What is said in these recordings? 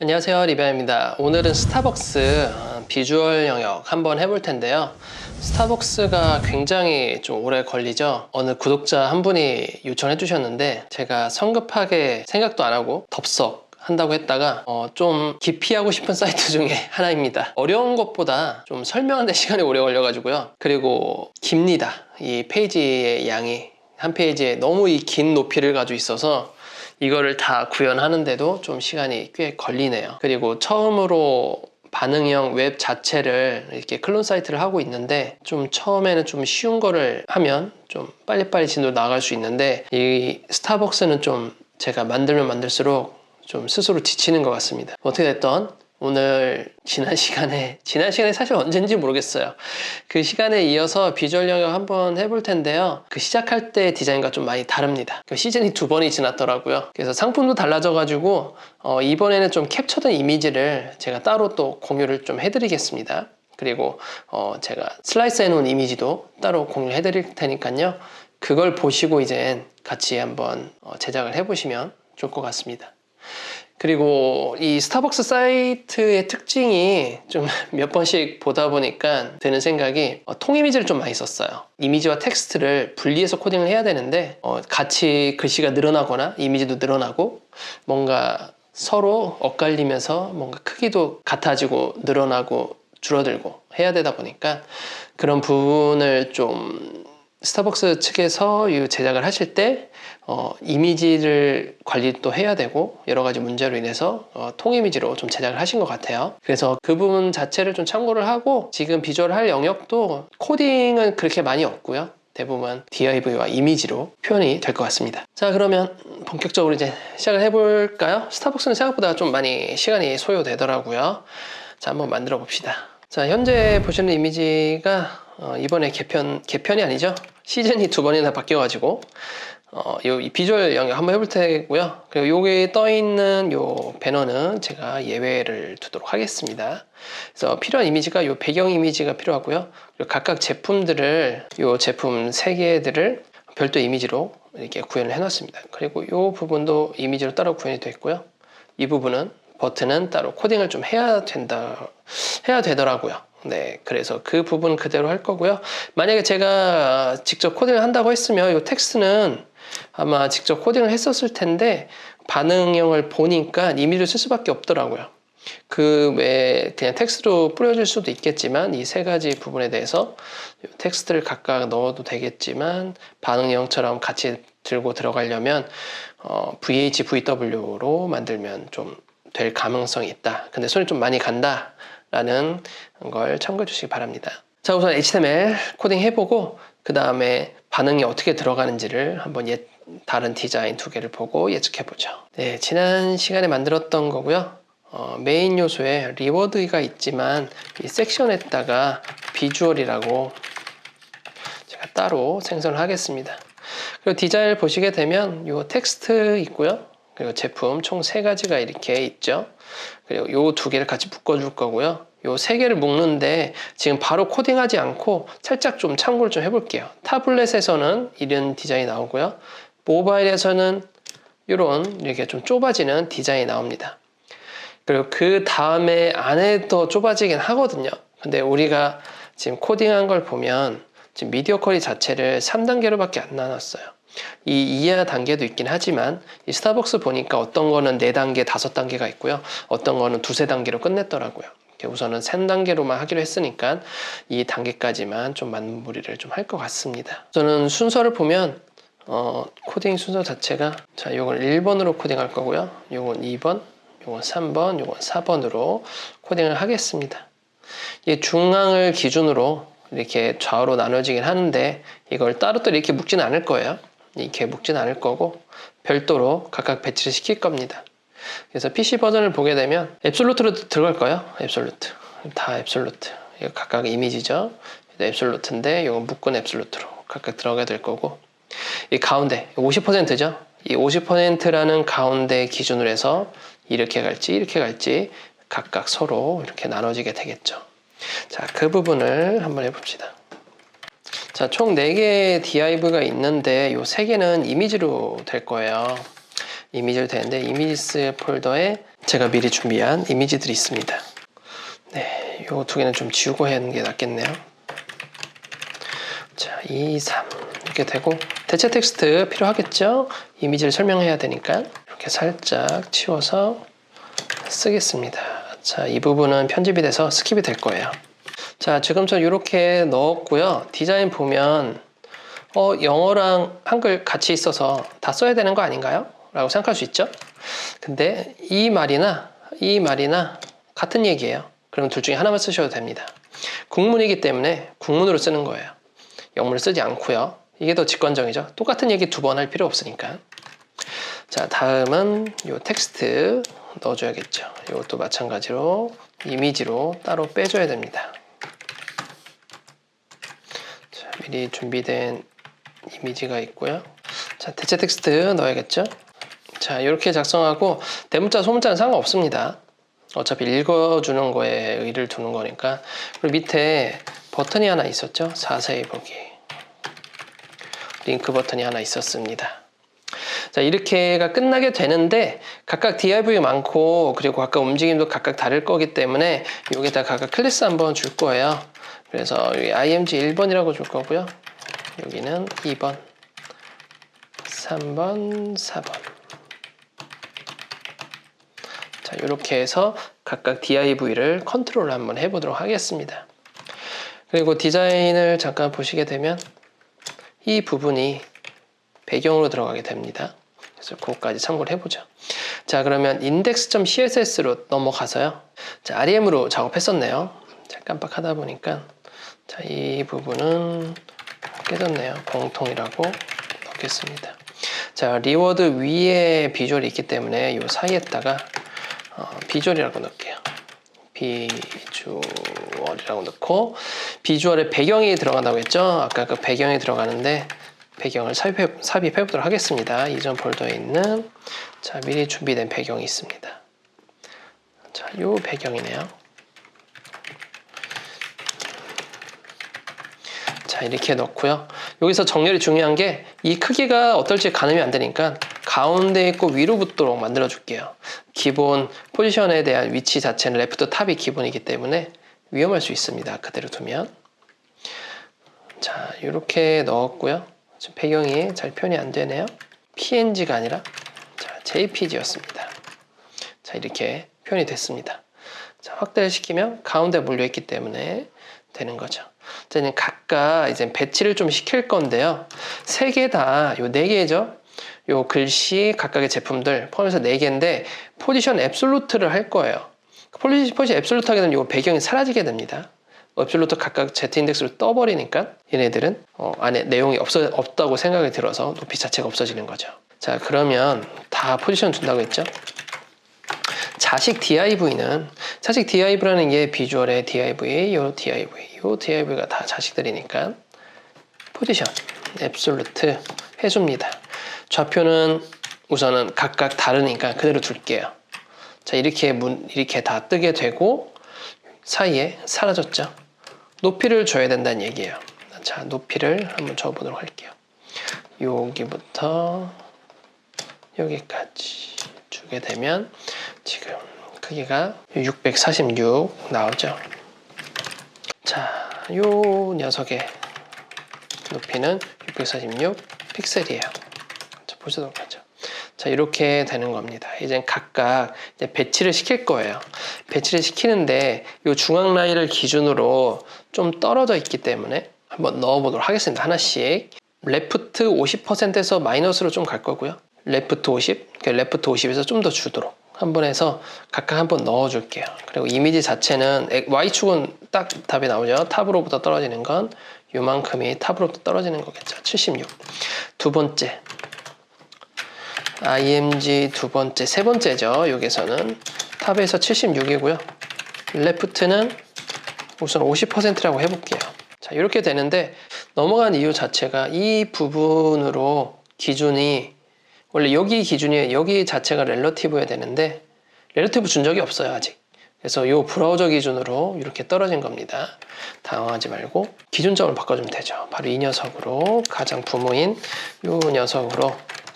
안녕하세요, 리베아입니다. 오늘은 스타벅스 비주얼 영역 한번 해볼 텐데요. 스타벅스가 굉장히 좀 오래 걸리죠. 어느 구독자 한 분이 요청해 주셨는데 제가 성급하게 생각도 안 하고 덥석 한다고 했다가 좀 깊이 하고 싶은 사이트 중에 하나입니다. 어려운 것보다 좀 설명하는 데 시간이 오래 걸려가지고요. 그리고 깁니다. 이 페이지의 양이 한 페이지에 너무 이 긴 높이를 가지고 있어서 이거를 다 구현하는데도 좀 시간이 꽤 걸리네요. 그리고 처음으로 반응형 웹 자체를 이렇게 클론 사이트를 하고 있는데 좀 처음에는 좀 쉬운 거를 하면 좀 빨리빨리 진도 나갈 수 있는데 이 스타벅스는 좀 제가 만들면 만들수록 좀 스스로 지치는 것 같습니다. 어떻게 됐든 오늘 지난 시간에 사실 언젠지 모르겠어요. 그 시간에 이어서 비주얼 영역 한번 해볼 텐데요. 그 시작할 때 디자인과 좀 많이 다릅니다. 그 시즌이 2번이 지났더라고요. 그래서 상품도 달라져가지고 이번에는 좀 캡처된 이미지를 제가 따로 또 공유를 좀 해드리겠습니다. 그리고 제가 슬라이스 해놓은 이미지도 따로 공유해 드릴 테니까요. 그걸 보시고 이제 같이 한번 제작을 해보시면 좋을 것 같습니다. 그리고 이 스타벅스 사이트의 특징이 좀 몇 번씩 보다 보니까 드는 생각이 통이미지를 좀 많이 썼어요. 이미지와 텍스트를 분리해서 코딩을 해야 되는데 같이 글씨가 늘어나거나 이미지도 늘어나고 뭔가 서로 엇갈리면서 뭔가 크기도 같아지고 늘어나고 줄어들고 해야 되다 보니까 그런 부분을 좀 스타벅스 측에서 이 제작을 하실 때 이미지를 관리도 해야 되고 여러 가지 문제로 인해서 통이미지로 좀 제작을 하신 것 같아요. 그래서 그 부분 자체를 좀 참고를 하고 지금 비주얼 할 영역도 코딩은 그렇게 많이 없고요. 대부분 DIV와 이미지로 표현이 될 것 같습니다. 자, 그러면 본격적으로 이제 시작을 해볼까요? 스타벅스는 생각보다 좀 많이 시간이 소요되더라고요. 자, 한번 만들어 봅시다. 자, 현재 보시는 이미지가 이번에 개편이 아니죠. 시즌이 2번이나 바뀌어가지고 이 비주얼 영역 한번 해볼 테고요. 그리고 여기 떠있는 요 배너는 제가 예외를 두도록 하겠습니다. 그래서 필요한 이미지가 이 배경 이미지가 필요하고요. 그리고 각각 제품들을 이 제품 3개들을 별도 이미지로 이렇게 구현을 해놨습니다. 그리고 이 부분도 이미지로 따로 구현이 되어 있고요. 이 부분은 버튼은 따로 코딩을 좀 해야 되더라고요. 네, 그래서 그 부분 그대로 할 거고요. 만약에 제가 직접 코딩을 한다고 했으면 이 텍스트는 아마 직접 코딩을 했었을 텐데 반응형을 보니까 이미지를 쓸 수밖에 없더라고요. 그 외에 그냥 텍스트로 뿌려줄 수도 있겠지만 이 세 가지 부분에 대해서 텍스트를 각각 넣어도 되겠지만 반응형처럼 같이 들고 들어가려면 VHVW로 만들면 좀 될 가능성이 있다. 근데 손이 좀 많이 간다 라는 걸 참고해 주시기 바랍니다. 자, 우선 HTML 코딩 해보고 그 다음에 반응이 어떻게 들어가는지를 한번 다른 디자인 2개를 보고 예측해 보죠. 네, 지난 시간에 만들었던 거고요. 메인 요소에 리워드가 있지만 이 섹션에다가 비주얼이라고 제가 따로 생성을 하겠습니다. 그리고 디자인을 보시게 되면 이 텍스트 있고요. 그리고 제품 총 3가지가 이렇게 있죠. 그리고 이 2개를 같이 묶어줄 거고요. 이 3개를 묶는데 지금 바로 코딩하지 않고 살짝 좀 참고를 좀 해볼게요. 타블렛에서는 이런 디자인이 나오고요. 모바일에서는 이런 이렇게 좀 좁아지는 디자인이 나옵니다. 그리고 그 다음에 안에 더 좁아지긴 하거든요. 근데 우리가 지금 코딩한 걸 보면 지금 미디어 쿼리 자체를 3단계로밖에 안 나눴어요. 이 이하 단계도 있긴 하지만 이 스타벅스 보니까 어떤 거는 4단계, 5단계가 있고요. 어떤 거는 2-3단계로 끝냈더라고요. 우선은 3단계로만 하기로 했으니까 이 단계까지만 좀 마무리를 좀 할 것 같습니다. 저는 순서를 보면 코딩 순서 자체가 자, 요건 1번으로 코딩할 거고요. 요건 2번, 요건 3번, 요건 4번으로 코딩을 하겠습니다. 이 중앙을 기준으로 이렇게 좌우로 나눠지긴 하는데 이걸 따로따로 이렇게 묶지는 않을 거예요. 이렇게 묶지는 않을 거고 별도로 각각 배치를 시킬 겁니다. 그래서 PC 버전을 보게 되면 앱솔루트로 들어갈 거예요. 앱솔루트. 다 앱솔루트. 이거 각각 이미지죠. 앱솔루트인데 이건 묶은 앱솔루트로 각각 들어가게 될 거고 이 가운데 50%죠. 이 50%라는 가운데 기준으로 해서 이렇게 갈지 각각 서로 이렇게 나눠지게 되겠죠. 자, 그 부분을 한번 해봅시다. 자, 총 4개의 div가 있는데 이 3개는 이미지로 될 거예요. 이미지로 되는데 이미지스 폴더에 제가 미리 준비한 이미지들이 있습니다. 네, 요 두 개는 좀 지우고 하는 게 낫겠네요. 자, 2, 3 이렇게 되고 대체 텍스트 필요하겠죠? 이미지를 설명해야 되니까 이렇게 살짝 치워서 쓰겠습니다. 자, 이 부분은 편집이 돼서 스킵이 될 거예요. 자, 지금처럼 이렇게 넣었고요. 디자인 보면 영어랑 한글 같이 있어서 다 써야 되는 거 아닌가요? 라고 생각할 수 있죠? 근데 이 말이나 같은 얘기예요. 그럼 둘 중에 하나만 쓰셔도 됩니다. 국문이기 때문에 국문으로 쓰는 거예요. 영문을 쓰지 않고요. 이게 더 직관적이죠. 똑같은 얘기 두 번 할 필요 없으니까. 자, 다음은 이 텍스트 넣어줘야겠죠. 이것도 마찬가지로 이미지로 따로 빼줘야 됩니다. 자, 미리 준비된 이미지가 있고요. 자, 대체 텍스트 넣어야겠죠. 자, 이렇게 작성하고 대문자 소문자는 상관없습니다. 어차피 읽어주는 거에 의의를 두는 거니까. 그리고 밑에 버튼이 하나 있었죠. 자세히 보기. 링크 버튼이 하나 있었습니다. 자, 이렇게가 끝나게 되는데 각각 DIV 많고 그리고 각각 움직임도 각각 다를 거기 때문에 여기다 각각 클래스 한번 줄 거예요. 그래서 여기 img 1번이라고 줄 거고요. 여기는 2번, 3번, 4번. 자, 이렇게 해서 각각 DIV를 컨트롤 한번 해보도록 하겠습니다. 그리고 디자인을 잠깐 보시게 되면 이 부분이 배경으로 들어가게 됩니다. 그래서 그것까지 참고를 해보죠. 자, 그러면 index.css로 넘어가서요. 자, REM으로 작업했었네요. 자, 깜빡하다 보니까 자, 이 부분은 깨졌네요. 공통이라고 넣겠습니다. 자, 리워드 위에 비주얼이 있기 때문에 이 사이에다가 비주얼이라고 넣을게요. 비주얼이라고 넣고 비주얼에 배경이 들어간다고 했죠. 아까 그 배경이 들어가는데 배경을 삽입해 보도록 하겠습니다. 이전 폴더에 있는 자, 미리 준비된 배경이 있습니다. 자, 요 배경이네요. 자, 이렇게 넣고요. 여기서 정렬이 중요한 게 이 크기가 어떨지 가늠이 안 되니까 가운데 있고 위로 붙도록 만들어 줄게요. 기본 포지션에 대한 위치 자체는 레프트 탑이 기본이기 때문에 위험할 수 있습니다. 그대로 두면. 자, 이렇게 넣었고요. 지금 배경이 잘 표현이 안 되네요. PNG가 아니라 자, JPG였습니다. 자, 이렇게 표현이 됐습니다. 자, 확대를 시키면 가운데 몰려있기 때문에 되는 거죠. 자, 이제 각각 이제 배치를 좀 시킬 건데요. 세 개 다, 요 네 개죠. 요 글씨 각각의 제품들 포함해서 4개인데 포지션 앱솔루트를 할 거예요. 포지션 앱솔루트 하게 되면 요 배경이 사라지게 됩니다. 앱솔루트 각각 Z 인덱스로 떠버리니까 얘네들은 안에 내용이 없다고 생각이 들어서 높이 자체가 없어지는 거죠. 자, 그러면 다 포지션 준다고 했죠. 자식 DIV라는 게 비주얼의 DIV, 요 DIV가 다 자식들이니까 포지션 앱솔루트 해줍니다. 좌표는 우선은 각각 다르니까 그대로 둘게요. 자, 이렇게 다 뜨게 되고 사이에 사라졌죠. 높이를 줘야 된다는 얘기예요. 자, 높이를 한번 줘보도록 할게요. 여기부터 여기까지 주게 되면 지금 크기가 646 나오죠. 자, 요 녀석의 높이는 646 픽셀이에요. 자, 보시도록 하죠. 자, 이렇게 되는 겁니다. 이제 각각 이제 배치를 시킬 거예요. 배치를 시키는데 이 중앙 라인을 기준으로 좀 떨어져 있기 때문에 한번 넣어보도록 하겠습니다. 하나씩. 레프트 50%에서 마이너스로 좀 갈 거고요. 레프트 50, 레프트 50에서 좀 더 주도록 한번 해서 각각 한번 넣어줄게요. 그리고 이미지 자체는 Y축은 딱 답이 나오죠. 탑으로부터 떨어지는 건 요만큼이 탑으로부터 떨어지는 거겠죠. 76. 두 번째. img 두 번째, 세 번째죠. 여기서는 탑에서 76이고요. 레프트는 우선 50%라고 해볼게요. 자, 이렇게 되는데 넘어간 이유 자체가 이 부분으로 기준이 원래 여기 기준이 여기 자체가 렐러티브여야 되는데 렐러티브 준 적이 없어요, 아직. 그래서 이 브라우저 기준으로 이렇게 떨어진 겁니다. 당황하지 말고 기준점을 바꿔주면 되죠. 바로 이 녀석으로 가장 부모인 이 녀석으로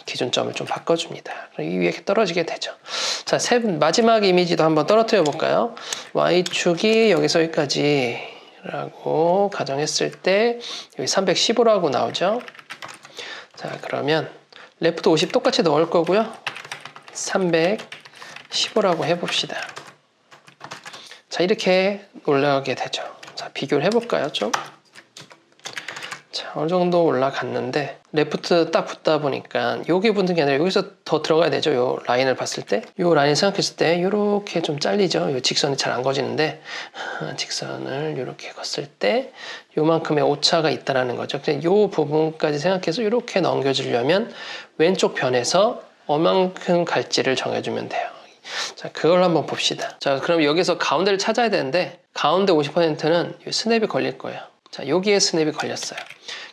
기준점을 좀 바꿔줍니다. 그럼 이 위에 떨어지게 되죠. 자, 마지막 이미지도 한번 떨어뜨려 볼까요? Y축이 여기서 여기까지 라고 가정했을 때 여기 315라고 나오죠. 자, 그러면 레프트 50 똑같이 넣을 거고요. 315라고 해봅시다. 자, 이렇게 올라가게 되죠. 자, 비교를 해볼까요, 좀? 자, 어느 정도 올라갔는데 레프트 딱 붙다 보니까 여기 붙는 게 아니라 여기서 더 들어가야 되죠. 요 라인을 봤을 때, 요 라인 생각했을 때 이렇게 좀 잘리죠. 요 직선이 잘 안 거지는데 직선을 이렇게 걷을 때 요만큼의 오차가 있다라는 거죠. 그냥 요 부분까지 생각해서 이렇게 넘겨주려면 왼쪽 변에서 얼만큼 갈지를 정해주면 돼요. 자, 그걸 한번 봅시다. 자, 그럼 여기서 가운데를 찾아야 되는데 가운데 50%는 스냅이 걸릴 거예요. 자, 여기에 스냅이 걸렸어요.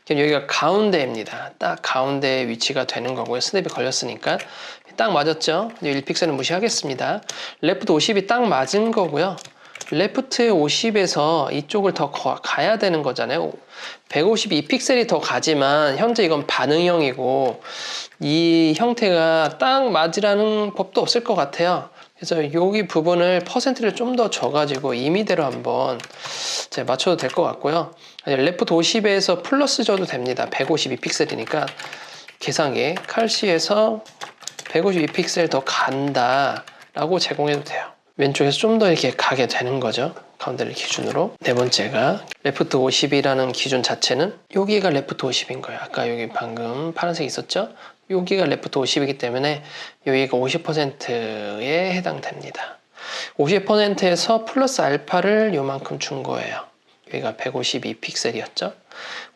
그럼 여기가 가운데입니다. 딱 가운데 위치가 되는 거고요. 스냅이 걸렸으니까 딱 맞았죠? 1픽셀은 무시하겠습니다. 레프트 50이 딱 맞은 거고요. 레프트 50에서 이쪽을 더 가야 되는 거잖아요. 152픽셀이 더 가지만 현재 이건 반응형이고 이 형태가 딱 맞으라는 법도 없을 것 같아요. 그래서 여기 부분을 퍼센트를 좀 더 줘가지고 임의대로 한번 맞춰도 될 것 같고요. 레프트 50에서 플러스 줘도 됩니다. 152픽셀이니까 계산기 칼시에서 152픽셀 더 간다 라고 제공해도 돼요. 왼쪽에서 좀 더 이렇게 가게 되는 거죠. 가운데를 기준으로. 네 번째가 레프트 50이라는 기준 자체는 여기가 레프트 50인 거예요. 아까 여기 방금 파란색 있었죠? 여기가 레프트 50이기 때문에 여기가 50%에 해당됩니다. 50%에서 플러스 알파를 요만큼 준 거예요. 여기가 152픽셀이었죠.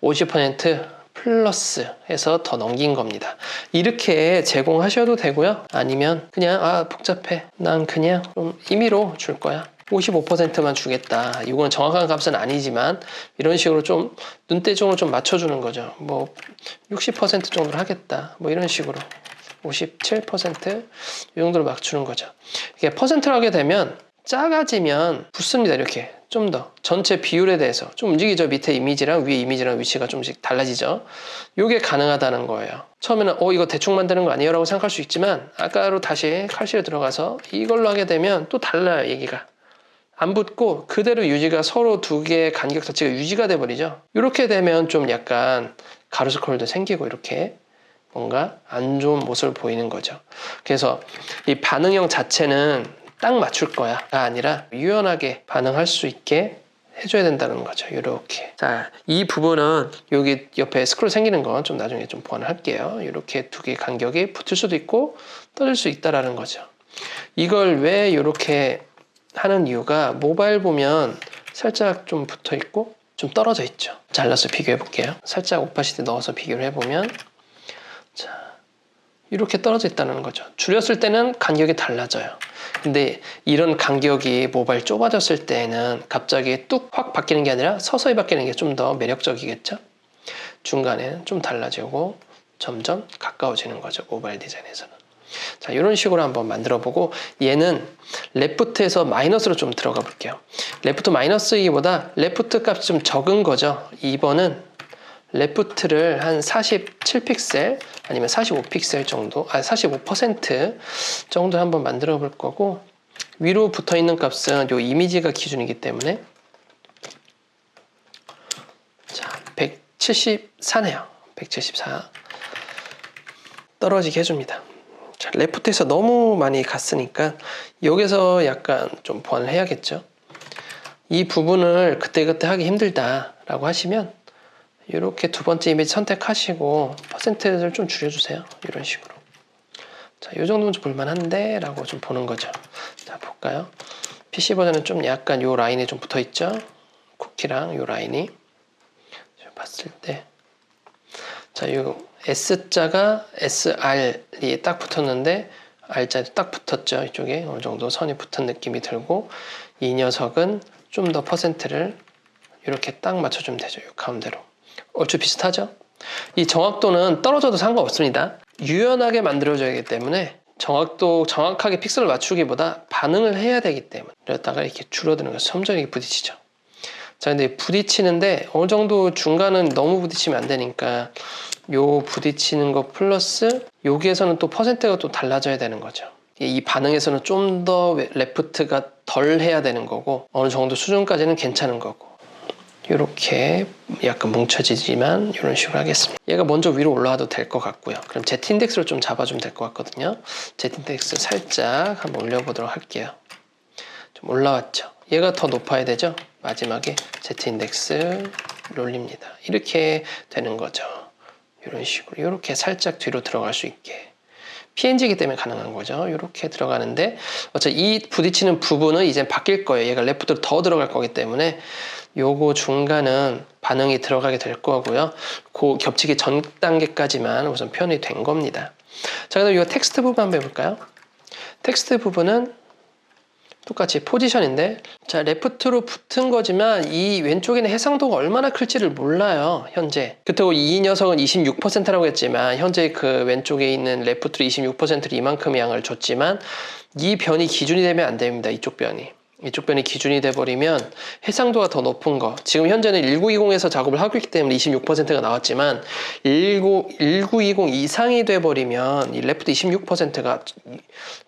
50% 플러스해서 더 넘긴 겁니다. 이렇게 제공하셔도 되고요. 아니면 그냥 복잡해. 난 그냥 좀 임의로 줄 거야. 55%만 주겠다. 이건 정확한 값은 아니지만 이런 식으로 좀 눈대중으로 좀 맞춰주는 거죠. 뭐 60% 정도로 하겠다. 뭐 이런 식으로 57% 이 정도로 막 주는 거죠. 이게 퍼센트로 하게 되면 작아지면 붙습니다. 이렇게 좀 더 전체 비율에 대해서 좀 움직이죠. 밑에 이미지랑 위에 이미지랑 위치가 좀씩 달라지죠. 이게 가능하다는 거예요. 처음에는 이거 대충 만드는 거 아니에요? 라고 생각할 수 있지만 아까로 다시 칼슘에 들어가서 이걸로 하게 되면 또 달라요. 얘기가 안 붙고 그대로 유지가 서로 두 개의 간격 자체가 유지가 돼 버리죠. 이렇게 되면 좀 약간 가로스컬도 생기고 이렇게 뭔가 안 좋은 모습을 보이는 거죠. 그래서 이 반응형 자체는 딱 맞출 거야가 아니라 유연하게 반응할 수 있게 해줘야 된다는 거죠. 이렇게. 자, 이 부분은 여기 옆에 스크롤 생기는 건 좀 나중에 좀 보완을 할게요. 이렇게 두 개의 간격이 붙을 수도 있고 떨어질 수 있다라는 거죠. 이걸 왜 이렇게 하는 이유가 모바일 보면 살짝 좀 붙어 있고 좀 떨어져 있죠. 잘라서 비교해 볼게요. 살짝 오파시티 넣어서 비교를 해보면 자, 이렇게 떨어져 있다는 거죠. 줄였을 때는 간격이 달라져요. 근데 이런 간격이 모바일 좁아졌을 때는 갑자기 뚝 확 바뀌는 게 아니라 서서히 바뀌는 게 좀 더 매력적이겠죠. 중간에는 좀 달라지고 점점 가까워지는 거죠. 모바일 디자인에서는. 자, 이런 식으로 한번 만들어 보고 얘는 레프트에서 마이너스로 좀 들어가 볼게요. 레프트 마이너스이기보다 레프트 값이 좀 적은 거죠. 2번은 레프트를 한 47픽셀 아니면 45픽셀 정도 45% 정도 한번 만들어 볼 거고 위로 붙어 있는 값은 요 이미지가 기준이기 때문에 자 174네요. 174 떨어지게 해줍니다. 자, 레프트에서 너무 많이 갔으니까 여기서 약간 좀 보완을 해야겠죠. 이 부분을 그때그때 하기 힘들다라고 하시면 이렇게 두 번째 이미지 선택하시고 퍼센트를 좀 줄여주세요. 이런 식으로. 자, 이 정도면 좀 볼만한데 라고 좀 보는 거죠. 자, 볼까요? PC 버전은 좀 약간 요 라인에 좀 붙어 있죠. 쿠키랑 요 라인이 봤을 때 자, 요 S자가 SR이 딱 붙었는데 R자도 딱 붙었죠. 이쪽에 어느 정도 선이 붙은 느낌이 들고 이 녀석은 좀 더 퍼센트를 이렇게 딱 맞춰주면 되죠. 이 가운데로. 얼추 비슷하죠? 이 정확도는 떨어져도 상관없습니다. 유연하게 만들어져야 하기 때문에 정확도 정확하게 픽셀을 맞추기보다 반응을 해야 되기 때문에 이러다가 이렇게 줄어드는 거죠. 점점 이렇게 부딪히죠. 자, 근데 부딪히는데 어느 정도 중간은 너무 부딪히면 안 되니까 요 부딪히는 거 플러스 여기에서는 또 퍼센트가 또 달라져야 되는 거죠. 이 반응에서는 좀 더 레프트가 덜 해야 되는 거고 어느 정도 수준까지는 괜찮은 거고 이렇게 약간 뭉쳐지지만 이런 식으로 하겠습니다. 얘가 먼저 위로 올라와도 될 것 같고요. 그럼 Z인덱스를 좀 잡아주면 될 것 같거든요. Z인덱스 살짝 한번 올려보도록 할게요. 좀 올라왔죠. 얘가 더 높아야 되죠. 마지막에 Z인덱스 올립니다. 이렇게 되는 거죠. 이런 식으로 이렇게 살짝 뒤로 들어갈 수 있게 PNG이기 때문에 가능한 거죠. 이렇게 들어가는데 어차피 이 부딪히는 부분은 이제 바뀔 거예요. 얘가 레프트로 더 들어갈 거기 때문에 요거 중간은 반응이 들어가게 될 거고요. 그 겹치기 전 단계까지만 우선 표현이 된 겁니다. 자, 그럼 이 텍스트 부분 한번 해볼까요? 텍스트 부분은 똑같이 포지션인데 자 레프트로 붙은 거지만 이 왼쪽에는 해상도가 얼마나 클지를 몰라요 현재. 그렇다고 이 녀석은 26%라고 했지만 현재 그 왼쪽에 있는 레프트로 26%를 이만큼 양을 줬지만 이 변이 기준이 되면 안 됩니다. 이쪽 변이 기준이 돼버리면 해상도가 더 높은 거 지금 현재는 1920에서 작업을 하고 있기 때문에 26%가 나왔지만 1920 이상이 돼버리면 이 레프트 26%가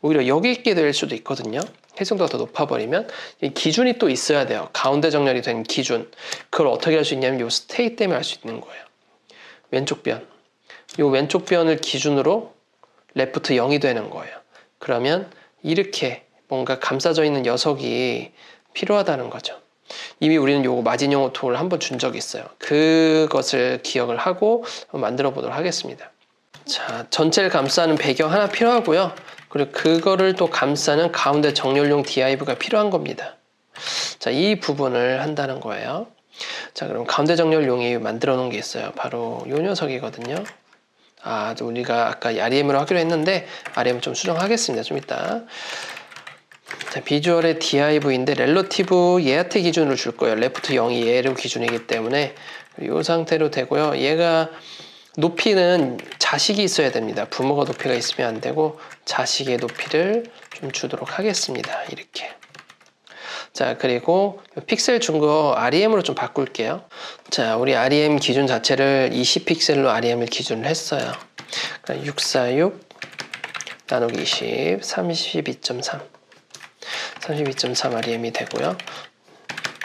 오히려 여기 있게 될 수도 있거든요. 해상도가 더 높아버리면 이 기준이 또 있어야 돼요. 가운데 정렬이 된 기준. 그걸 어떻게 할 수 있냐면 이 스테이 때문에 할 수 있는 거예요. 왼쪽 변. 이 왼쪽 변을 기준으로 레프트 0이 되는 거예요. 그러면 이렇게 뭔가 감싸져 있는 녀석이 필요하다는 거죠. 이미 우리는 요거 마진용 툴을 한번 준 적이 있어요. 그것을 기억을 하고 한번 만들어 보도록 하겠습니다. 자, 전체를 감싸는 배경 하나 필요하고요. 그리고 그거를 또 감싸는 가운데 정렬용 DIV가 필요한 겁니다. 자, 이 부분을 한다는 거예요. 자, 그럼 가운데 정렬용이 만들어 놓은 게 있어요. 바로 요 녀석이거든요. 아, 우리가 아까 REM으로 하기로 했는데 REM 좀 수정하겠습니다. 좀 이따. 자, 비주얼의 DIV인데 렐러티브 얘한테 기준으로 줄 거예요. 레프트 0이 얘로 기준이기 때문에 이 상태로 되고요. 얘가 높이는 자식이 있어야 됩니다. 부모가 높이가 있으면 안 되고 자식의 높이를 좀 주도록 하겠습니다. 이렇게. 자, 그리고 픽셀 준 거 REM으로 좀 바꿀게요. 자, 우리 REM 기준 자체를 20픽셀로 REM을 기준을 했어요. 그러니까 646 나누기 20 32.3 32.3 REM이 되고요.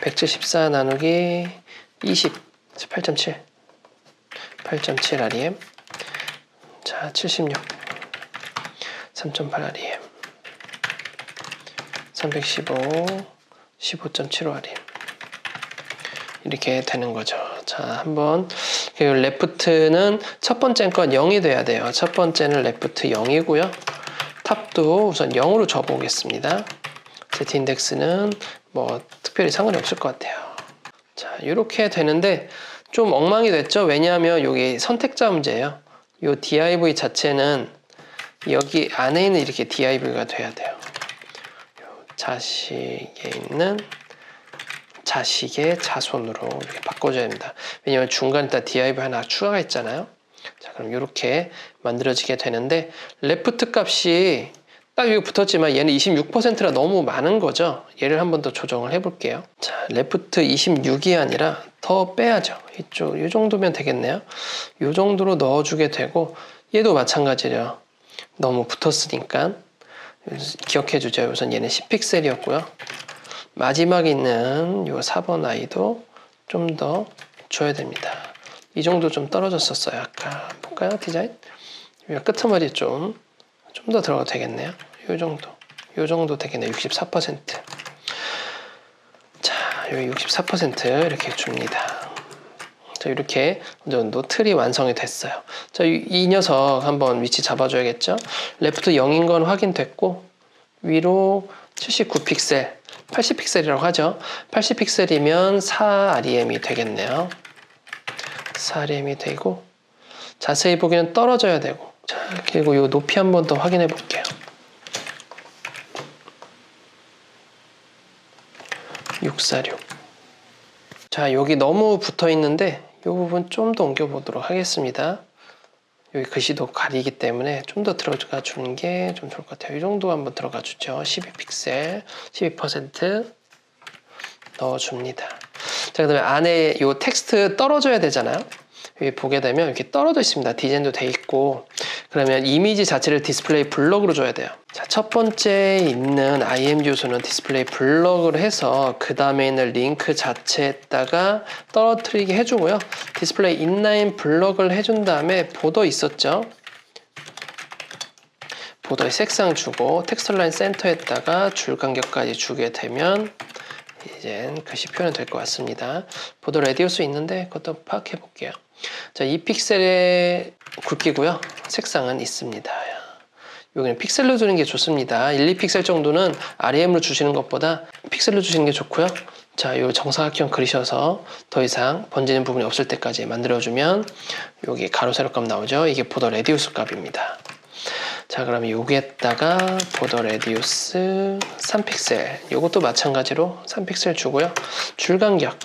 174 나누기 20 8.7 8.7 REM. 자, 76 3.8 REM. 315 15.75 REM. 이렇게 되는 거죠. 자, 한번 레프트는 첫 번째 건 0이 돼야 돼요. 첫 번째는 레프트 0이고요. 탑도 우선 0으로 줘보겠습니다. Z인덱스는 뭐 특별히 상관이 없을 것 같아요. 자, 이렇게 되는데 좀 엉망이 됐죠? 왜냐하면 여기 선택자 문제예요. 이 div 자체는 여기 안에 있는 이렇게 div가 돼야 돼요. 자식에 있는 자식의 자손으로 이렇게 바꿔줘야 됩니다. 왜냐하면 중간에 다 div 하나 추가가 있잖아요. 자, 그럼 이렇게 만들어지게 되는데 레프트 값이 딱 여기 붙었지만 얘는 26%라 너무 많은 거죠. 얘를 한 번 더 조정을 해볼게요. 자, 레프트 26이 아니라 더 빼야죠. 이쪽, 이 정도면 되겠네요. 이 정도로 넣어주게 되고 얘도 마찬가지죠. 너무 붙었으니까 기억해주죠. 우선 얘는 10픽셀이었고요. 마지막에 있는 이 4번 아이도 좀 더 줘야 됩니다. 이 정도 좀 떨어졌었어요. 아까 볼까요? 디자인? 여기 끄트머리 좀 더 들어가도 되겠네요. 요 정도 되겠네요. 64%. 자, 여기 64% 이렇게 줍니다. 자, 이렇게 어느 정도 틀이 완성이 됐어요. 자, 이 녀석 한번 위치 잡아줘야겠죠? 레프트 0인 건 확인됐고 위로 79픽셀, 80픽셀이라고 하죠. 80픽셀이면 4REM이 되겠네요. 4REM이 되고 자세히 보기는 떨어져야 되고 자, 그리고 이 높이 한 번 더 확인해 볼게요. 646. 자, 여기 너무 붙어 있는데 이 부분 좀 더 옮겨 보도록 하겠습니다. 여기 글씨도 가리기 때문에 좀 더 들어가 주는 게 좀 좋을 것 같아요. 이 정도 한번 들어가 주죠. 12픽셀, 12% 넣어줍니다. 자, 그 다음에 안에 이 텍스트 떨어져야 되잖아요. 여기 보게 되면 이렇게 떨어져 있습니다. 디자인도 돼 있고. 그러면 이미지 자체를 디스플레이 블럭으로 줘야 돼요. 자, 첫 번째 있는 IMG 요소는 디스플레이 블럭으로 해서 그 다음에 있는 링크 자체에다가 떨어뜨리게 해주고요. 디스플레이 인라인 블럭을 해준 다음에 보더 있었죠. 보더에 색상 주고 텍스처 라인 센터에다가 줄 간격까지 주게 되면 이제 글씨 표현이 될 것 같습니다. 보더 레디우스 있는데 그것도 파악해 볼게요. 자, 2픽셀의 굵기고요. 색상은 있습니다. 여기는 픽셀로 주는 게 좋습니다. 1, 2픽셀 정도는 REM으로 주시는 것보다 픽셀로 주시는 게 좋고요. 자, 요 정사각형 그리셔서 더 이상 번지는 부분이 없을 때까지 만들어주면 여기 가로 세로 값 나오죠. 이게 보더 레디우스 값입니다. 자, 그러면 여기에다가 보더 레디우스 3픽셀, 요것도 마찬가지로 3픽셀 주고요. 줄 간격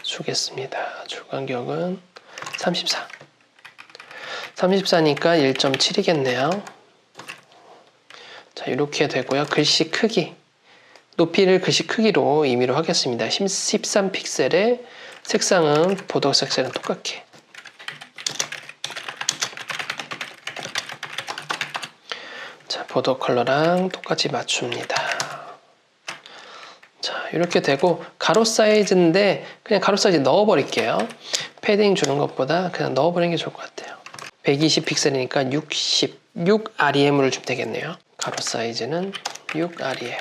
주겠습니다. 줄 간격은 34. 34니까 1.7이겠네요. 자, 이렇게 되고요. 글씨 크기, 높이를 글씨 크기로 임의로 하겠습니다. 13픽셀의 색상은 보더 색상은 똑같게. 자, 보더 컬러랑 똑같이 맞춥니다. 자, 이렇게 되고 가로 사이즈인데 그냥 가로 사이즈 넣어버릴게요. 패딩 주는 것보다 그냥 넣어버리는 게 좋을 것 같아요. 120픽셀이니까 66 REM을 주면 되겠네요. 가로 사이즈는 6 REM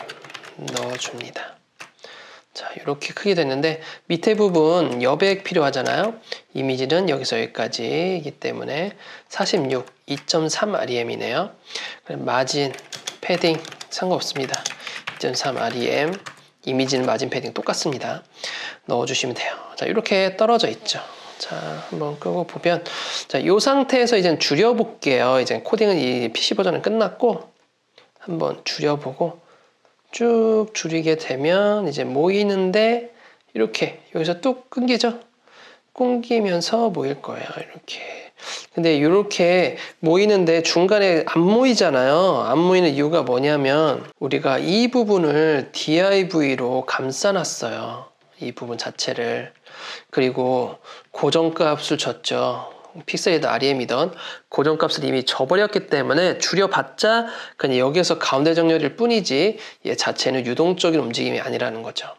넣어줍니다. 자, 이렇게 크게 됐는데 밑에 부분 여백 필요하잖아요. 이미지는 여기서 여기까지이기 때문에 46, 2.3 REM이네요. 마진, 패딩 상관없습니다. 2.3 REM, 이미지는 마진 패딩 똑같습니다. 넣어주시면 돼요. 자, 이렇게 떨어져 있죠. 자, 한번 끄고 보면, 자, 이 상태에서 이제 줄여볼게요. 이제 코딩은 이 PC 버전은 끝났고, 한번 줄여보고, 쭉 줄이게 되면 이제 모이는데, 이렇게, 여기서 뚝 끊기죠? 끊기면서 모일 거예요. 이렇게. 근데 이렇게 모이는데 중간에 안 모이잖아요. 안 모이는 이유가 뭐냐면, 우리가 이 부분을 DIV로 감싸놨어요. 이 부분 자체를. 그리고 고정값을 줬죠. 픽셀이든 REM이든 고정값을 이미 줘버렸기 때문에 줄여봤자 그냥 여기에서 가운데 정렬일 뿐이지 얘 자체는 유동적인 움직임이 아니라는 거죠.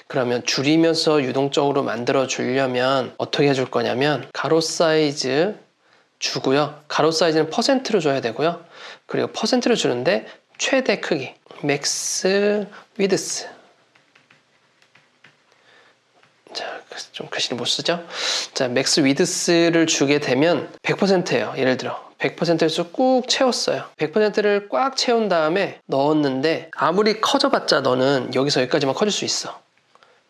그러면 줄이면서 유동적으로 만들어 주려면 어떻게 해줄 거냐면 가로 사이즈 주고요. 가로 사이즈는 퍼센트로 줘야 되고요. 그리고 퍼센트로 주는데 최대 크기 맥스 위드스. 자, 좀 글씨를 못 쓰죠? 자, 맥스 위드스를 주게 되면 100%예요. 예를 들어 100%에서 꾹 채웠어요. 100%를 꽉 채운 다음에 넣었는데 아무리 커져봤자 너는 여기서 여기까지만 커질 수 있어.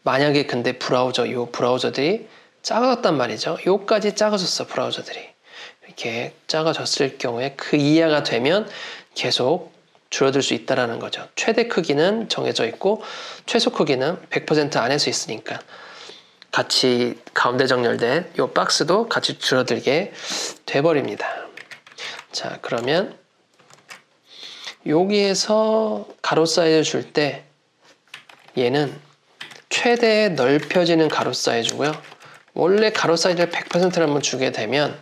만약에 근데 이 브라우저들이 작아졌단 말이죠. 요까지 작아졌어, 브라우저들이. 이렇게 작아졌을 경우에 그 이하가 되면 계속 줄어들 수 있다는 거죠. 최대 크기는 정해져 있고 최소 크기는 100% 안에서 있으니까 같이 가운데 정렬된 이 박스도 같이 줄어들게 돼버립니다. 자, 그러면 여기에서 가로 사이즈 줄 때 얘는 최대 넓혀지는 가로 사이즈고요. 원래 가로 사이즈를 100%를 한번 주게 되면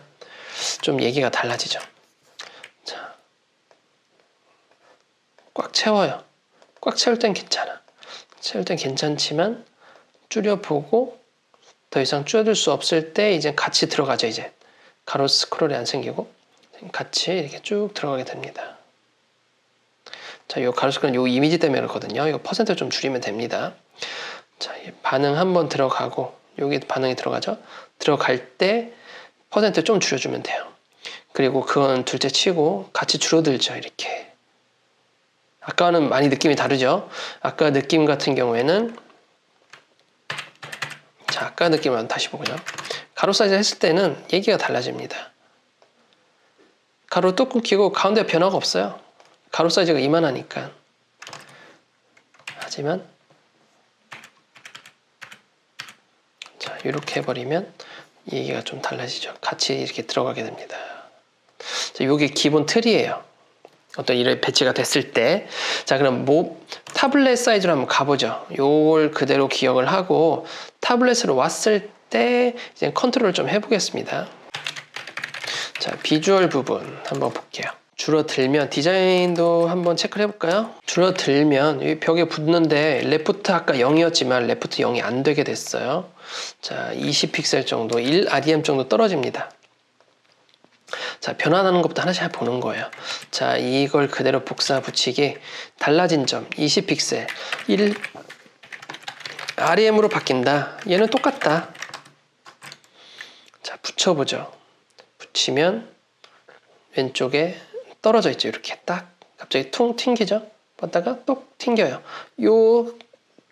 좀 얘기가 달라지죠. 자, 꽉 채워요. 꽉 채울 땐 괜찮아. 채울 땐 괜찮지만 줄여보고 더 이상 줄여들 수 없을 때 이제 같이 들어가죠. 이제 가로 스크롤이 안 생기고 같이 이렇게 쭉 들어가게 됩니다. 자, 요 가로 스크롤은 요 이미지 때문에 그렇거든요. 이거 퍼센트 좀 줄이면 됩니다. 자, 반응 한번 들어가고 여기 반응이 들어가죠. 들어갈 때 퍼센트 좀 줄여주면 돼요. 그리고 그건 둘째 치고 같이 줄어들죠. 이렇게. 아까는 많이 느낌이 다르죠. 아까 느낌 같은 경우에는 자, 아까 느낌을 다시 보고요. 가로 사이즈 했을 때는 얘기가 달라집니다. 가로 또 끊기고 가운데 변화가 없어요. 가로 사이즈가 이만하니까. 하지만 자, 이렇게 해버리면 얘기가 좀 달라지죠. 같이 이렇게 들어가게 됩니다. 자, 요게 기본 틀이에요. 어떤 일에 배치가 됐을 때. 자, 그럼 타블렛 사이즈로 한번 가보죠. 요걸 그대로 기억을 하고 타블렛으로 왔을 때 이제 컨트롤을 좀 해보겠습니다. 자, 비주얼 부분 한번 볼게요. 줄어들면 디자인도 한번 체크를 해볼까요? 줄어들면 이 벽에 붙는데 레프트 아까 0이었지만 레프트 0이 안 되게 됐어요. 자, 20픽셀 정도, 1REM 정도 떨어집니다. 자, 변화나는 것부터 하나씩 보는 거예요. 자, 이걸 그대로 복사 붙이기, 달라진 점 20픽셀 1 REM으로 바뀐다. 얘는 똑같다. 자, 붙여보죠. 붙이면 왼쪽에 떨어져 있죠. 이렇게 딱 갑자기 퉁 튕기죠. 뻗다가 똑 튕겨요.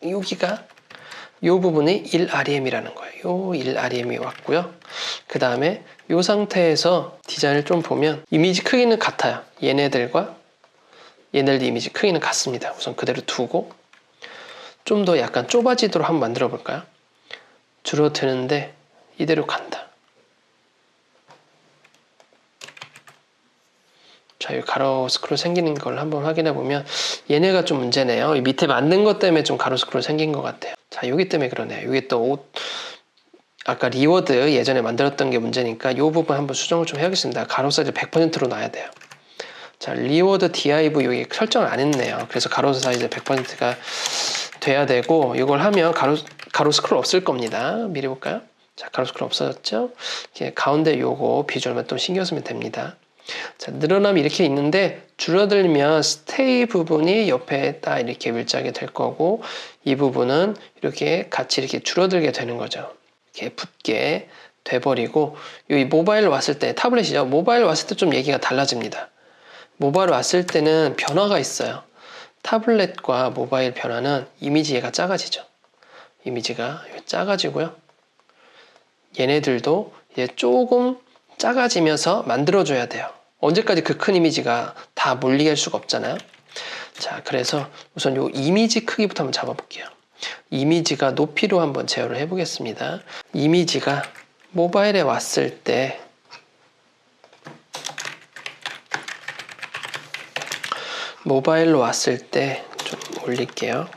여기가 요 부분이 1REM이라는 거예요. 요 1REM이 왔고요. 그 다음에 요 상태에서 디자인을 좀 보면 이미지 크기는 같아요. 얘네들과 얘네들 이미지 크기는 같습니다. 우선 그대로 두고 좀 더 약간 좁아지도록 한번 만들어 볼까요? 줄어드는데 이대로 간다. 자, 이 가로 스크롤 생기는 걸 한번 확인해 보면 얘네가 좀 문제네요. 이 밑에 만든 것 때문에 좀 가로 스크롤 생긴 것 같아요. 자, 여기 때문에 그러네요. 여기 또 아까 리워드 예전에 만들었던 게 문제니까 이 부분 한번 수정을 좀 해야겠습니다. 가로 사이즈 100%로 놔야 돼요. 자, 리워드 div 여기 설정을 안 했네요. 그래서 가로 사이즈 100%가 돼야 되고, 이걸 하면 가로 스크롤 없을 겁니다. 미리 볼까요? 자, 가로 스크롤 없어졌죠? 이렇게 가운데 요거 비주얼만 또 신경 쓰면 됩니다. 자, 늘어남이 이렇게 있는데 줄어들면 스테이 부분이 옆에 딱 이렇게 밀착이 될 거고, 이 부분은 이렇게 같이 이렇게 줄어들게 되는 거죠. 이렇게 붙게 돼버리고, 이 모바일 왔을 때, 타블렛이죠. 모바일 왔을 때 좀 얘기가 달라집니다. 모바일 왔을 때는 변화가 있어요. 타블렛과 모바일 변화는 이미지 얘가 작아지죠. 이미지가 작아지고요. 얘네들도 이제 조금 작아지면서 만들어줘야 돼요. 언제까지 그 큰 이미지가 다 몰리게 할 수가 없잖아요. 자, 그래서 우선 요 이미지 크기부터 한번 잡아볼게요. 이미지가 높이로 한번 제어를 해보겠습니다. 이미지가 모바일에 왔을 때 모바일로 왔을 때 좀 올릴게요.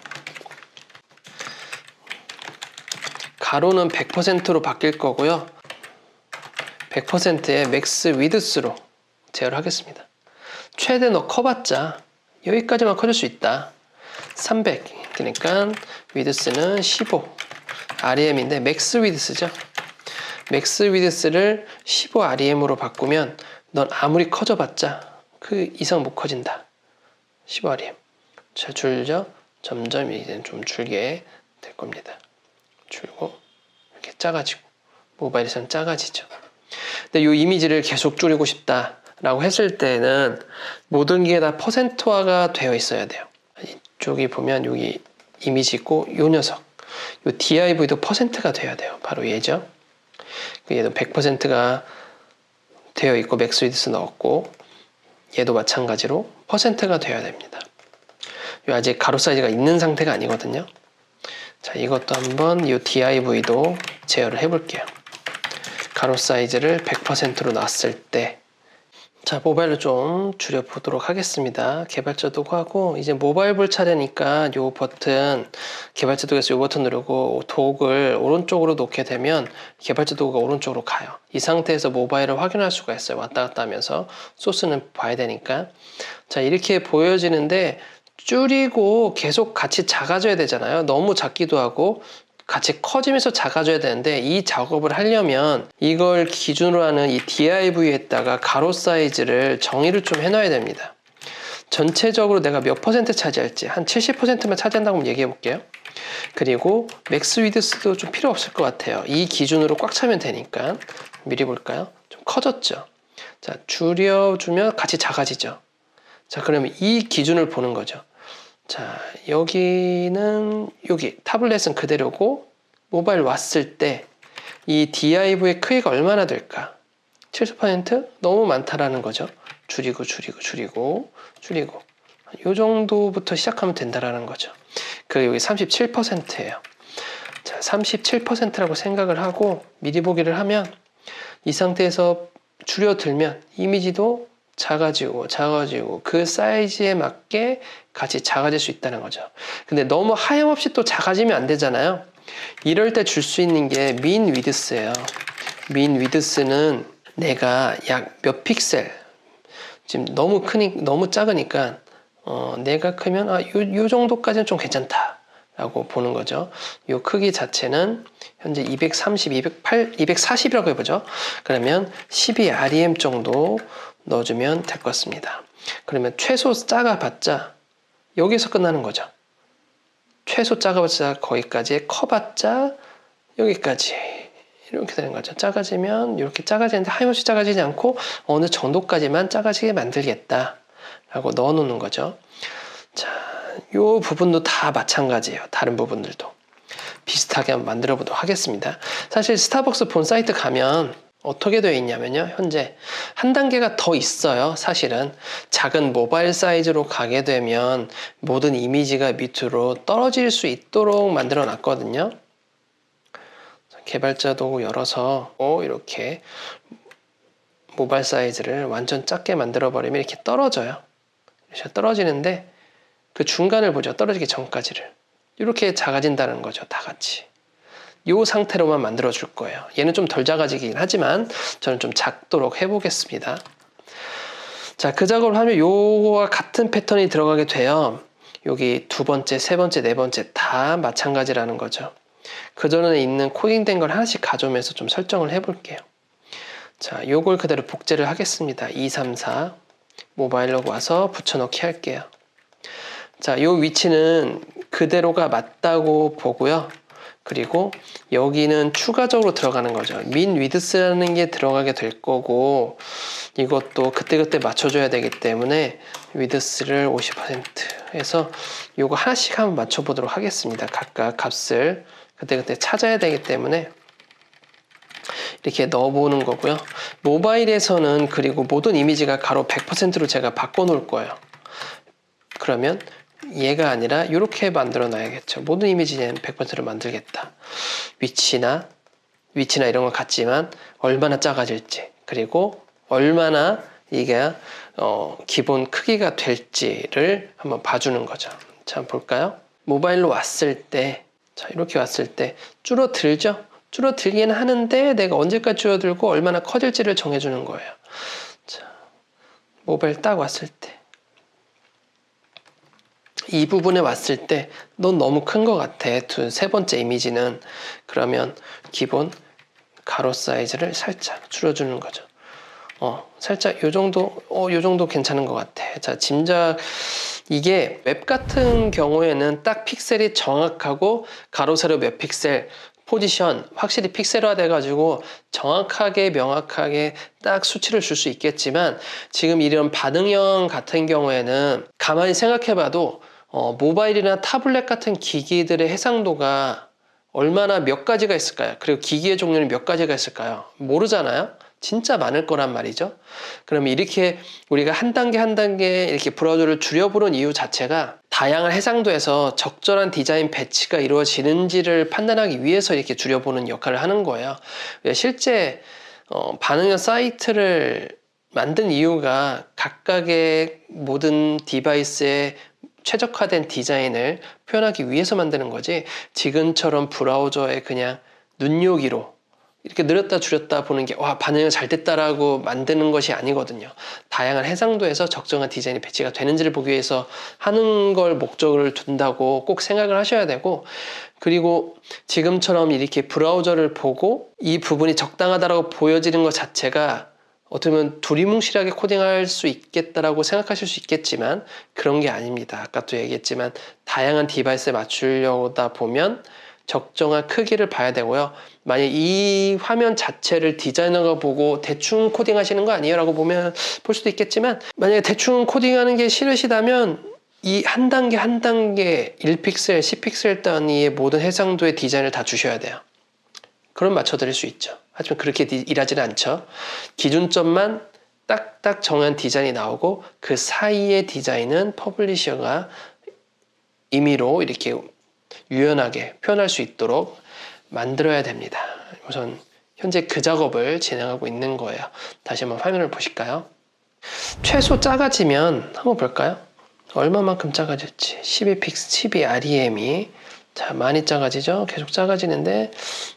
가로는 100%로 바뀔 거고요. 100%의 맥스 위드스로 제어를 하겠습니다. 최대 너 커봤자 여기까지만 커질 수 있다. 300 그러니까 위드스는 15 REM인데 맥스 위드스죠. 맥스 위드스를 15 REM으로 바꾸면 넌 아무리 커져봤자 그 이상 못 커진다. 15 REM. 자, 줄죠? 점점 이제 좀 줄게 될 겁니다. 줄고 이렇게 작아지고 모바일에서는 작아지죠. 근데 이 이미지를 계속 줄이고 싶다라고 했을 때는 모든 게 다 퍼센트화가 되어 있어야 돼요. 이쪽이 보면 여기 이미지 있고 요 녀석 요 div도 퍼센트가 돼야 돼요. 바로 얘죠. 얘도 100%가 되어 있고 맥스 위드스 넣었고 얘도 마찬가지로 퍼센트가 되어야 됩니다. 요 아직 가로 사이즈가 있는 상태가 아니거든요. 자, 이것도 한번 이 div도 제어를 해볼게요. 가로 사이즈를 100%로 놨을 때, 자, 모바일로 좀 줄여보도록 하겠습니다. 개발자 도구하고 이제 모바일 볼 차례니까 요 버튼, 개발자 도구에서 요 버튼 누르고 도구를 오른쪽으로 놓게 되면 개발자 도구가 오른쪽으로 가요. 이 상태에서 모바일을 확인할 수가 있어요. 왔다 갔다 하면서 소스는 봐야 되니까. 자, 이렇게 보여지는데 줄이고 계속 같이 작아져야 되잖아요. 너무 작기도 하고 같이 커지면서 작아져야 되는데 이 작업을 하려면 이걸 기준으로 하는 이 div에다가 가로 사이즈를 정의를 좀 해놔야 됩니다. 전체적으로 내가 몇 퍼센트 차지할지 한 70%만 차지한다고 한번 얘기해 볼게요. 그리고 맥스 위드스도 좀 필요 없을 것 같아요. 이 기준으로 꽉 차면 되니까. 미리 볼까요? 좀 커졌죠. 자, 줄여주면 같이 작아지죠. 자, 그러면 이 기준을 보는 거죠. 자, 여기는 여기 타블렛은 그대로고 모바일 왔을 때 이 div의 크기가 얼마나 될까? 70%? 너무 많다라는 거죠. 줄이고 이 정도부터 시작하면 된다라는 거죠. 그 여기 37%예요. 자, 37%라고 생각을 하고 미리 보기를 하면 이 상태에서 줄여들면 이미지도 작아지고 그 사이즈에 맞게 같이 작아질 수 있다는 거죠. 근데 너무 하염없이 또 작아지면 안 되잖아요. 이럴 때 줄 수 있는 게 민 위드스예요. 민 위드스는 내가 약 몇 픽셀, 지금 너무 작으니까 내가 크면 요 정도까지는 좀 괜찮다 라고 보는 거죠. 요 크기 자체는 현재 230, 208, 240이라고 해보죠. 그러면 12rem 정도 넣어주면 될 것 같습니다. 그러면 최소 작아봤자 여기서 끝나는 거죠. 최소 작아봤자 거기까지, 커봤자 여기까지 이렇게 되는 거죠. 작아지면 이렇게 작아지는데 하염없이 작아지지 않고 어느 정도까지만 작아지게 만들겠다 라고 넣어 놓는 거죠. 자, 요 부분도 다 마찬가지예요. 다른 부분들도 비슷하게 한번 만들어 보도록 하겠습니다. 사실 스타벅스 본 사이트 가면 어떻게 되어 있냐면요, 현재 한 단계가 더 있어요. 사실은 작은 모바일 사이즈로 가게 되면 모든 이미지가 밑으로 떨어질 수 있도록 만들어 놨거든요. 개발자 도구 열어서 이렇게 모바일 사이즈를 완전 작게 만들어 버리면 이렇게 떨어져요. 이렇게 떨어지는데 그 중간을 보죠. 떨어지기 전까지를 이렇게 작아진다는 거죠. 다 같이 이 상태로만 만들어 줄 거예요. 얘는 좀 덜 작아지긴 하지만 저는 좀 작도록 해보겠습니다. 자, 그 작업을 하면 요거와 같은 패턴이 들어가게 돼요. 여기 두 번째, 세 번째, 네 번째 다 마찬가지라는 거죠. 그 전에 있는 코딩된 걸 하나씩 가져오면서 좀 설정을 해볼게요. 자, 요걸 그대로 복제를 하겠습니다. 234 모바일로 와서 붙여넣기 할게요. 자, 요 위치는 그대로가 맞다고 보고요. 그리고 여기는 추가적으로 들어가는 거죠. 민 위드스라는 게 들어가게 될 거고 이것도 그때그때 맞춰줘야 되기 때문에 위드스를 50% 해서 요거 하나씩 한번 맞춰보도록 하겠습니다. 각각 값을 그때그때 찾아야 되기 때문에 이렇게 넣어보는 거고요. 모바일에서는 그리고 모든 이미지가 가로 100%로 제가 바꿔놓을 거예요. 그러면 얘가 아니라 이렇게 만들어 놔야겠죠. 모든 이미지는 100%로 만들겠다. 위치나 이런 거 같지만 얼마나 작아질지, 그리고 얼마나 이게 기본 크기가 될지를 한번 봐주는 거죠. 자, 한번 볼까요? 모바일로 왔을 때, 자, 이렇게 왔을 때 줄어들죠? 줄어들기는 하는데 내가 언제까지 줄어들고 얼마나 커질지를 정해주는 거예요. 자, 모바일 딱 왔을 때 이 부분에 왔을 때 넌 너무 큰 것 같아. 세 번째 이미지는. 그러면 기본 가로 사이즈를 살짝 줄여주는 거죠. 살짝 요 정도 괜찮은 것 같아. 자, 짐작 이게 웹 같은 경우에는 딱 픽셀이 정확하고 가로 세로 몇 픽셀 포지션 확실히 픽셀화 돼가지고 정확하게 명확하게 딱 수치를 줄 수 있겠지만 지금 이런 반응형 같은 경우에는 가만히 생각해봐도 모바일이나 타블렛 같은 기기들의 해상도가 얼마나 몇 가지가 있을까요? 그리고 기기의 종류는 몇 가지가 있을까요? 모르잖아요? 진짜 많을 거란 말이죠. 그럼 이렇게 우리가 한 단계 한 단계 이렇게 브라우저를 줄여보는 이유 자체가 다양한 해상도에서 적절한 디자인 배치가 이루어지는지를 판단하기 위해서 이렇게 줄여보는 역할을 하는 거예요. 실제 반응형 사이트를 만든 이유가 각각의 모든 디바이스에 최적화된 디자인을 표현하기 위해서 만드는 거지 지금처럼 브라우저에 그냥 눈요기로 이렇게 늘었다 줄였다 보는 게 반응이 잘 됐다라고 만드는 것이 아니거든요. 다양한 해상도에서 적정한 디자인이 배치가 되는지를 보기 위해서 하는 걸 목적을 둔다고 꼭 생각을 하셔야 되고, 그리고 지금처럼 이렇게 브라우저를 보고 이 부분이 적당하다라고 보여지는 것 자체가 어떻게 보면 두리뭉실하게 코딩할 수 있겠다라고 생각하실 수 있겠지만 그런 게 아닙니다. 아까도 얘기했지만 다양한 디바이스에 맞추려다 보면 적정한 크기를 봐야 되고요. 만약 이 화면 자체를 디자이너가 보고 대충 코딩하시는 거 아니에요? 라고 볼 수도 있겠지만 만약에 대충 코딩하는 게 싫으시다면 이 한 단계 한 단계 1픽셀, 10픽셀 단위의 모든 해상도의 디자인을 다 주셔야 돼요. 그럼 맞춰드릴 수 있죠. 하지만 그렇게 일하지는 않죠. 기준점만 딱딱 정한 디자인이 나오고 그 사이의 디자인은 퍼블리셔가 임의로 이렇게 유연하게 표현할 수 있도록 만들어야 됩니다. 우선 현재 그 작업을 진행하고 있는 거예요. 다시 한번 화면을 보실까요? 최소 작아지면 한번 볼까요? 얼마만큼 작아질지. 12rem이 자, 많이 작아지죠? 계속 작아지는데,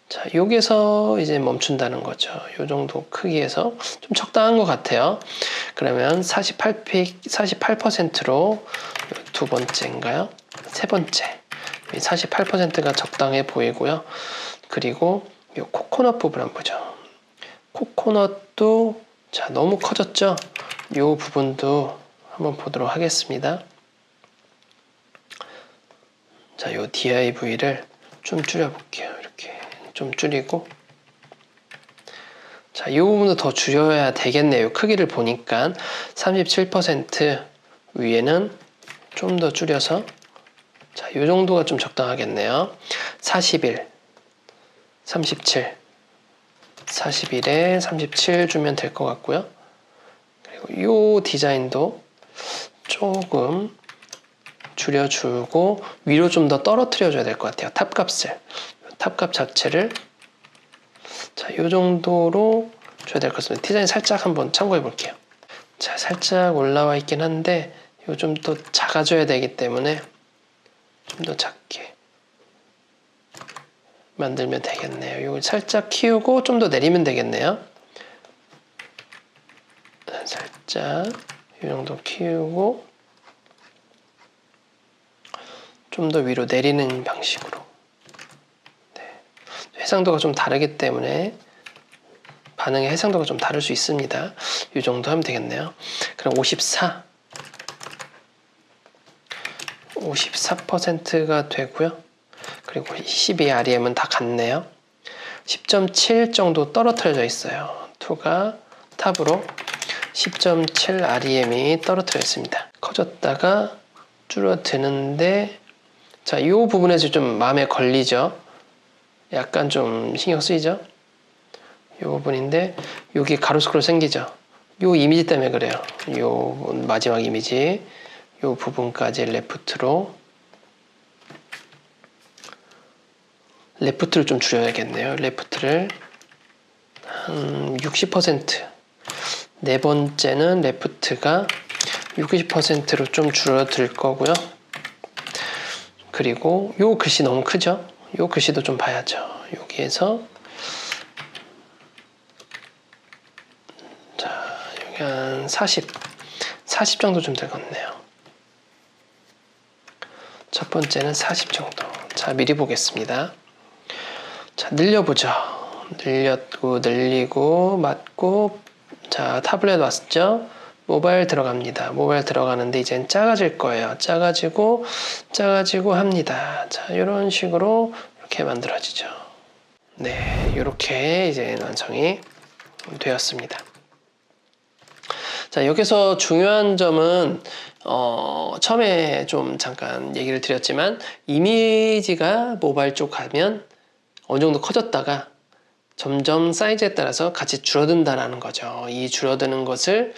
자, 여기서 이제 멈춘다는 거죠. 요 정도 크기에서 좀 적당한 것 같아요. 그러면 48%로 두 번째인가요? 세 번째. 48%가 적당해 보이고요. 그리고 이 코코넛 부분 한번 보죠. 코코넛도 자, 너무 커졌죠? 이 부분도 한번 보도록 하겠습니다. 자, 요 DIV를 좀 줄여볼게요. 이렇게 좀 줄이고, 자, 이 부분도 더 줄여야 되겠네요. 크기를 보니까 37% 위에는 좀 더 줄여서, 자, 이 정도가 좀 적당하겠네요. 41, 37, 41에 37 주면 될 것 같고요. 그리고 이 디자인도 조금 줄여주고 위로 좀 더 떨어뜨려 줘야 될 것 같아요. 탑값을, 탑값 자체를 자, 이 정도로 줘야 될 것 같습니다. 디자인 살짝 한번 참고해 볼게요. 자, 살짝 올라와 있긴 한데 이거 좀 더 작아져야 되기 때문에 좀 더 작게 만들면 되겠네요. 이거 살짝 키우고 좀 더 내리면 되겠네요. 살짝 이 정도 키우고 좀 더 위로 내리는 방식으로. 네. 해상도가 좀 다르기 때문에 반응의 해상도가 좀 다를 수 있습니다. 이 정도 하면 되겠네요. 그럼 54%가 되고요. 그리고 12REM은 다 같네요. 10.7 정도 떨어뜨려져 있어요. 2가 탑으로 10.7REM이 떨어뜨려 있습니다. 커졌다가 줄어드는데, 자, 이 부분에서 좀 마음에 걸리죠? 약간 좀 신경 쓰이죠? 이 부분인데, 여기 가로수로 생기죠? 이 이미지 때문에 그래요. 이 마지막 이미지, 이 부분까지 레프트를 좀 줄여야겠네요. 레프트를 한 60%. 네 번째는 레프트가 60%로 좀 줄어들 거고요. 그리고 요 글씨 너무 크죠? 요 글씨도 좀 봐야죠. 여기에서 자, 여기 한 40 정도 좀 되겠네요. 첫 번째는 40 정도. 자, 미리 보겠습니다. 자, 늘려보죠. 늘리고 맞고, 자, 타블렛 왔죠? 모바일 들어갑니다. 모바일 들어가는데 이젠 작아질 거예요. 작아지고 합니다. 자, 이런 식으로 이렇게 만들어지죠. 네, 이렇게 이제 완성이 되었습니다. 자, 여기서 중요한 점은 처음에 좀 잠깐 얘기를 드렸지만 이미지가 모바일 쪽 가면 어느 정도 커졌다가 점점 사이즈에 따라서 같이 줄어든다라는 거죠. 이 줄어드는 것을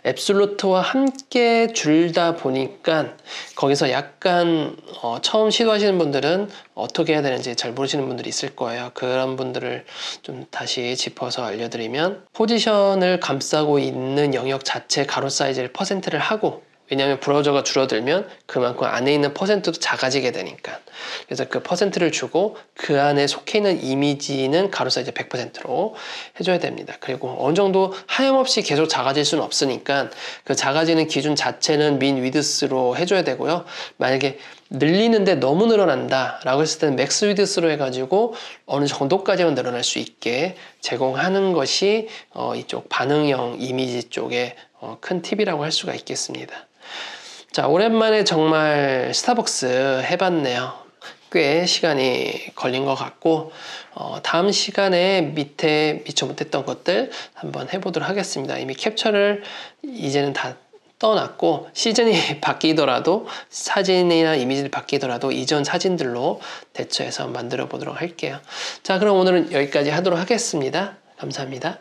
앱솔루트와 함께 줄다 보니까 거기서 약간 처음 시도하시는 분들은 어떻게 해야 되는지 잘 모르시는 분들이 있을 거예요. 그런 분들을 좀 다시 짚어서 알려드리면, 포지션을 감싸고 있는 영역 자체 가로 사이즈를 퍼센트를 하고, 왜냐하면 브라우저가 줄어들면 그만큼 안에 있는 퍼센트도 작아지게 되니까, 그래서 그 퍼센트를 주고 그 안에 속해 있는 이미지는 가로 사이즈 100%로 해줘야 됩니다. 그리고 어느 정도 하염없이 계속 작아질 수는 없으니까 그 작아지는 기준 자체는 민 위드스로 해줘야 되고요. 만약에 늘리는데 너무 늘어난다 라고 했을 때는 맥스 위드스로 해가지고 어느 정도까지만 늘어날 수 있게 제공하는 것이 이쪽 반응형 이미지 쪽에 큰 팁이라고 할 수가 있겠습니다. 자, 오랜만에 정말 스타벅스 해봤네요. 꽤 시간이 걸린 것 같고, 다음 시간에 밑에 미처 못했던 것들 한번 해보도록 하겠습니다. 이미 캡처를 이제는 다 떠났고, 시즌이 바뀌더라도, 사진이나 이미지를 바뀌더라도 이전 사진들로 대처해서 만들어 보도록 할게요. 자, 그럼 오늘은 여기까지 하도록 하겠습니다. 감사합니다.